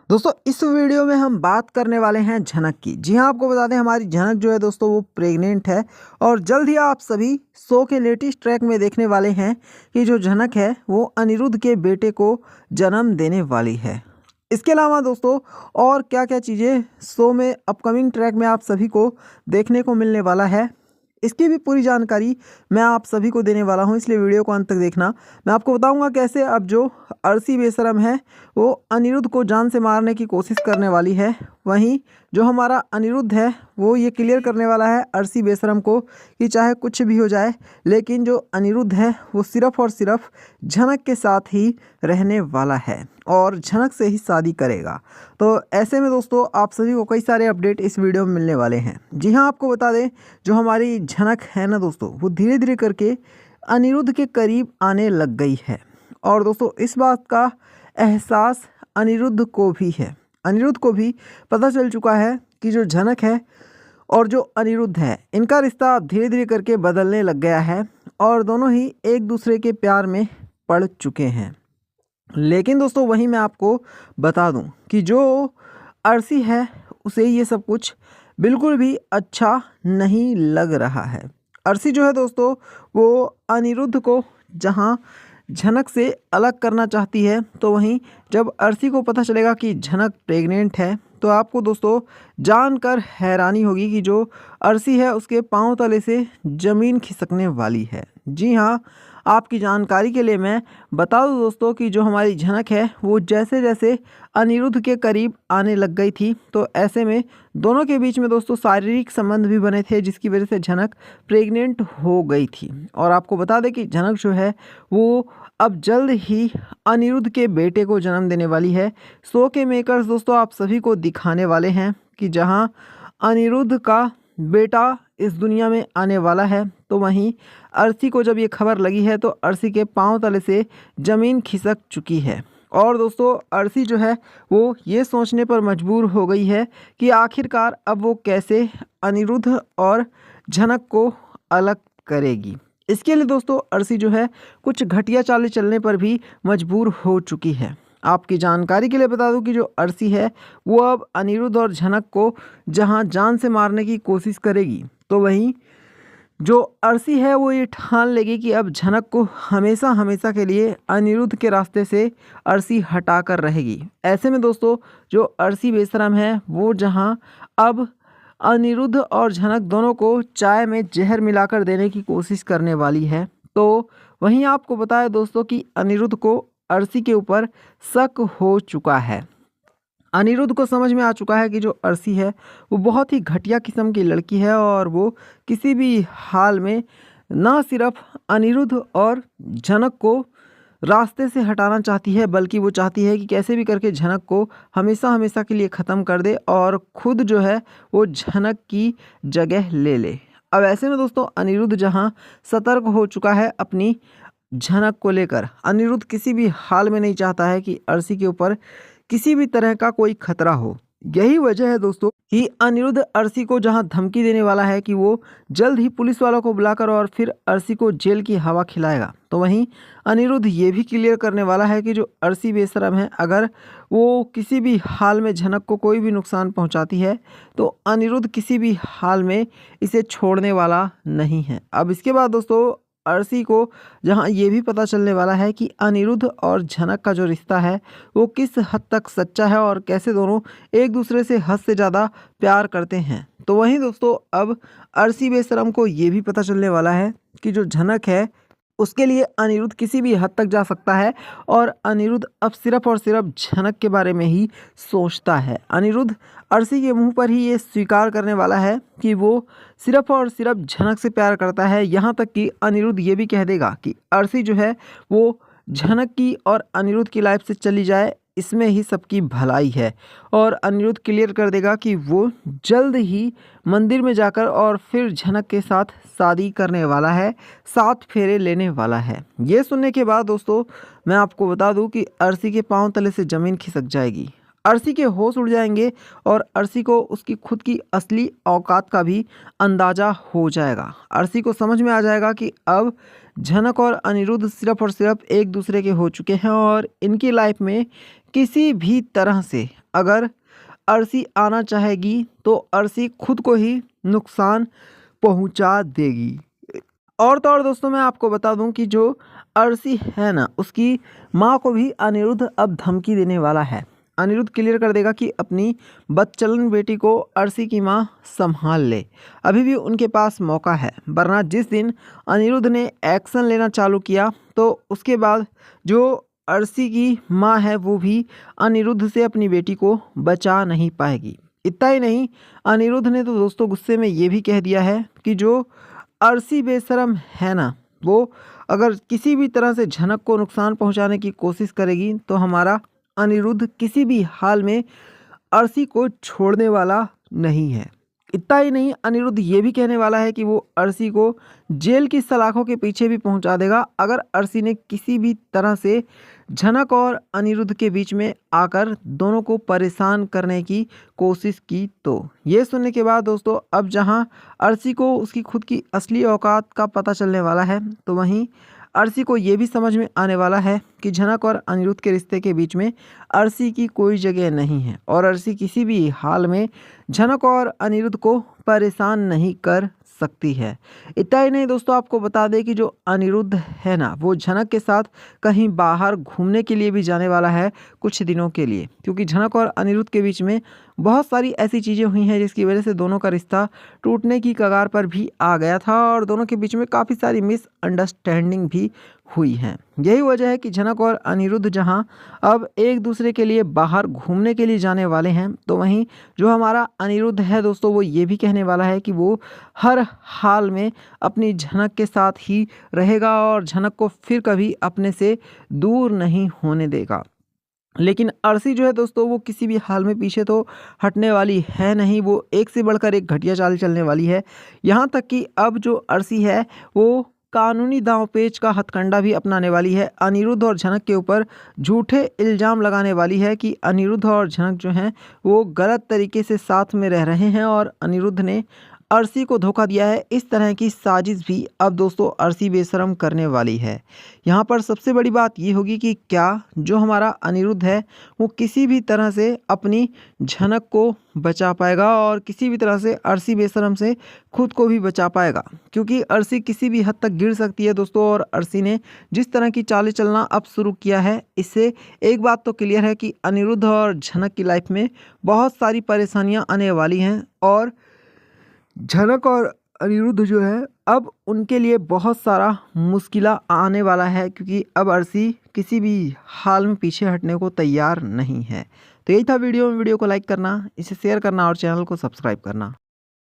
दोस्तों इस वीडियो में हम बात करने वाले हैं झनक की। जी हाँ, आपको बता दें हमारी झनक जो है दोस्तों वो प्रेग्नेंट है और जल्द ही आप सभी शो के लेटेस्ट ट्रैक में देखने वाले हैं कि जो झनक है वो अनिरुद्ध के बेटे को जन्म देने वाली है। इसके अलावा दोस्तों और क्या क्या चीज़ें शो में अपकमिंग ट्रैक में आप सभी को देखने को मिलने वाला है, इसकी भी पूरी जानकारी मैं आप सभी को देने वाला हूं, इसलिए वीडियो को अंत तक देखना। मैं आपको बताऊंगा कैसे अब जो अर्शी बेशरम है वो अनिरुद्ध को जान से मारने की कोशिश करने वाली है, वहीं जो हमारा अनिरुद्ध है वो ये क्लियर करने वाला है अर्शी बेशरम को कि चाहे कुछ भी हो जाए लेकिन जो अनिरुद्ध है वो सिर्फ और सिर्फ झनक के साथ ही रहने वाला है और झनक से ही शादी करेगा। तो ऐसे में दोस्तों आप सभी को कई सारे अपडेट इस वीडियो में मिलने वाले हैं। जी हाँ, आपको बता दें जो हमारी झनक है ना दोस्तों वो धीरे धीरे करके अनिरुद्ध के करीब आने लग गई है और दोस्तों इस बात का एहसास अनिरुद्ध को भी है। अनिरुद्ध को भी पता चल चुका है कि जो झनक है और जो अनिरुद्ध है इनका रिश्ता अब धीरे धीरे करके बदलने लग गया है और दोनों ही एक दूसरे के प्यार में पड़ चुके हैं। लेकिन दोस्तों वहीं मैं आपको बता दूं कि जो अर्शी है उसे ये सब कुछ बिल्कुल भी अच्छा नहीं लग रहा है। अर्शी जो है दोस्तों वो अनिरुद्ध को जहां झनक से अलग करना चाहती है, तो वहीं जब अर्शी को पता चलेगा कि झनक प्रेग्नेंट है तो आपको दोस्तों जानकर हैरानी होगी कि जो अर्शी है उसके पांव तले से ज़मीन खिसकने वाली है। जी हाँ, आपकी जानकारी के लिए मैं बता दूं दोस्तों कि जो हमारी झनक है वो जैसे जैसे अनिरुद्ध के करीब आने लग गई थी तो ऐसे में दोनों के बीच में दोस्तों शारीरिक संबंध भी बने थे जिसकी वजह से झनक प्रेग्नेंट हो गई थी। और आपको बता दें कि झनक जो है वो अब जल्द ही अनिरुद्ध के बेटे को जन्म देने वाली है। शो के मेकर्स दोस्तों आप सभी को दिखाने वाले हैं कि जहां अनिरुद्ध का बेटा इस दुनिया में आने वाला है तो वहीं अर्शी को जब ये खबर लगी है तो अर्शी के पांव तले से ज़मीन खिसक चुकी है और दोस्तों अर्शी जो है वो ये सोचने पर मजबूर हो गई है कि आखिरकार अब वो कैसे अनिरुद्ध और झनक को अलग करेगी। इसके लिए दोस्तों अर्शी जो है कुछ घटिया चालें चलने पर भी मजबूर हो चुकी है। आपकी जानकारी के लिए बता दूं कि जो अर्शी है वो अब अनिरुद्ध और झनक को जहां जान से मारने की कोशिश करेगी तो वहीं जो अर्शी है वो ये ठान लेगी कि अब झनक को हमेशा हमेशा के लिए अनिरुद्ध के रास्ते से अर्शी हटा कर रहेगी। ऐसे में दोस्तों जो अर्शी बेशरम है वो जहां अब अनिरुद्ध और झनक दोनों को चाय में जहर मिलाकर देने की कोशिश करने वाली है, तो वहीं आपको बताया दोस्तों कि अनिरुद्ध को अर्शी के ऊपर शक हो चुका है। अनिरुद्ध को समझ में आ चुका है कि जो अर्शी है वो बहुत ही घटिया किस्म की लड़की है और वो किसी भी हाल में ना सिर्फ अनिरुद्ध और झनक को रास्ते से हटाना चाहती है बल्कि वो चाहती है कि कैसे भी करके झनक को हमेशा हमेशा के लिए ख़त्म कर दे और खुद जो है वो झनक की जगह ले ले। अब ऐसे में दोस्तों अनिरुद्ध जहां सतर्क हो चुका है अपनी झनक को लेकर, अनिरुद्ध किसी भी हाल में नहीं चाहता है कि अर्शी के ऊपर किसी भी तरह का कोई खतरा हो। यही वजह है दोस्तों कि अनिरुद्ध अर्शी को जहां धमकी देने वाला है कि वो जल्द ही पुलिस वालों को बुलाकर और फिर अर्शी को जेल की हवा खिलाएगा, तो वहीं अनिरुद्ध ये भी क्लियर करने वाला है कि जो अर्शी बेशरम है अगर वो किसी भी हाल में झनक को कोई भी नुकसान पहुंचाती है तो अनिरुद्ध किसी भी हाल में इसे छोड़ने वाला नहीं है। अब इसके बाद दोस्तों अर्शी को जहां ये भी पता चलने वाला है कि अनिरुद्ध और झनक का जो रिश्ता है वो किस हद तक सच्चा है और कैसे दोनों एक दूसरे से हद से ज़्यादा प्यार करते हैं, तो वहीं दोस्तों अब अर्शी बेशरम को ये भी पता चलने वाला है कि जो झनक है उसके लिए अनिरुद्ध किसी भी हद तक जा सकता है और अनिरुद्ध अब सिर्फ और सिर्फ झनक के बारे में ही सोचता है। अनिरुद्ध अर्शी के मुंह पर ही ये स्वीकार करने वाला है कि वो सिर्फ और सिर्फ झनक से प्यार करता है, यहाँ तक कि अनिरुद्ध ये भी कह देगा कि अर्शी जो है वो झनक की और अनिरुद्ध की लाइफ से चली जाए, इसमें ही सबकी भलाई है। और अनिरुद्ध क्लियर कर देगा कि वो जल्द ही मंदिर में जाकर और फिर झनक के साथ शादी करने वाला है, 7 फेरे लेने वाला है। ये सुनने के बाद दोस्तों मैं आपको बता दूं कि अर्शी के पांव तले से ज़मीन खिसक जाएगी, अर्शी के होश उड़ जाएंगे और अर्शी को उसकी खुद की असली औकात का भी अंदाज़ा हो जाएगा। अर्शी को समझ में आ जाएगा कि अब झनक और अनिरुद्ध सिर्फ और सिर्फ एक दूसरे के हो चुके हैं और इनकी लाइफ में किसी भी तरह से अगर अर्शी आना चाहेगी तो अर्शी खुद को ही नुकसान पहुंचा देगी। और तो और दोस्तों मैं आपको बता दूं कि जो अर्शी है ना, उसकी माँ को भी अनिरुद्ध अब धमकी देने वाला है। अनिरुद्ध क्लियर कर देगा कि अपनी बदचलन बेटी को अर्शी की माँ संभाल ले, अभी भी उनके पास मौका है। वरना जिस दिन अनिरुद्ध ने एक्शन लेना चालू किया तो उसके बाद जो अर्शी की माँ है वो भी अनिरुद्ध से अपनी बेटी को बचा नहीं पाएगी। इतना ही नहीं, अनिरुद्ध ने तो दोस्तों गुस्से में ये भी कह दिया है कि जो अर्शी बेशरम है ना, वो अगर किसी भी तरह से झनक को नुकसान पहुंचाने की कोशिश करेगी तो हमारा अनिरुद्ध किसी भी हाल में अर्शी को छोड़ने वाला नहीं है। इतना ही नहीं, अनिरुद्ध ये भी कहने वाला है कि वो अर्शी को जेल की सलाखों के पीछे भी पहुंचा देगा अगर अर्शी ने किसी भी तरह से झनक और अनिरुद्ध के बीच में आकर दोनों को परेशान करने की कोशिश की तो। ये सुनने के बाद दोस्तों अब जहां अर्शी को उसकी खुद की असली औकात का पता चलने वाला है, तो वहीं अर्शी को ये भी समझ में आने वाला है कि झनक और अनिरुद्ध के रिश्ते के बीच में अर्शी की कोई जगह नहीं है और अर्शी किसी भी हाल में झनक और अनिरुद्ध को परेशान नहीं कर सकती है। इतना ही नहीं दोस्तों, आपको बता दें कि जो अनिरुद्ध है ना, वो झनक के साथ कहीं बाहर घूमने के लिए भी जाने वाला है कुछ दिनों के लिए, क्योंकि झनक और अनिरुद्ध के बीच में बहुत सारी ऐसी चीज़ें हुई हैं जिसकी वजह से दोनों का रिश्ता टूटने की कगार पर भी आ गया था और दोनों के बीच में काफ़ी सारी मिसअंडरस्टैंडिंग भी हुई हैं। यही वजह है कि झनक और अनिरुद्ध जहां अब एक दूसरे के लिए बाहर घूमने के लिए जाने वाले हैं, तो वहीं जो हमारा अनिरुद्ध है दोस्तों वो ये भी कहने वाला है कि वो हर हाल में अपनी झनक के साथ ही रहेगा और झनक को फिर कभी अपने से दूर नहीं होने देगा। लेकिन अर्शी जो है दोस्तों वो किसी भी हाल में पीछे तो हटने वाली है नहीं, वो एक से बढ़कर एक घटिया चाल चलने वाली है। यहाँ तक कि अब जो अर्शी है वो कानूनी दांवपेच का हथकंडा भी अपनाने वाली है। अनिरुद्ध और झनक के ऊपर झूठे इल्ज़ाम लगाने वाली है कि अनिरुद्ध और झनक जो हैं वो गलत तरीके से साथ में रह रहे हैं और अनिरुद्ध ने अर्शी को धोखा दिया है। इस तरह की साजिश भी अब दोस्तों अर्शी बेशरम करने वाली है। यहाँ पर सबसे बड़ी बात ये होगी कि क्या जो हमारा अनिरुद्ध है वो किसी भी तरह से अपनी झनक को बचा पाएगा और किसी भी तरह से अर्शी बेशरम से खुद को भी बचा पाएगा, क्योंकि अर्शी किसी भी हद तक गिर सकती है दोस्तों। और अर्शी ने जिस तरह की चालें चलना अब शुरू किया है, इससे एक बात तो क्लियर है कि अनिरुद्ध और झनक की लाइफ में बहुत सारी परेशानियाँ आने वाली हैं और झनक और अनिरुद्ध जो है अब उनके लिए बहुत सारा मुश्किला आने वाला है, क्योंकि अब अर्शी किसी भी हाल में पीछे हटने को तैयार नहीं है। तो यही था वीडियो को लाइक करना, इसे शेयर करना और चैनल को सब्सक्राइब करना।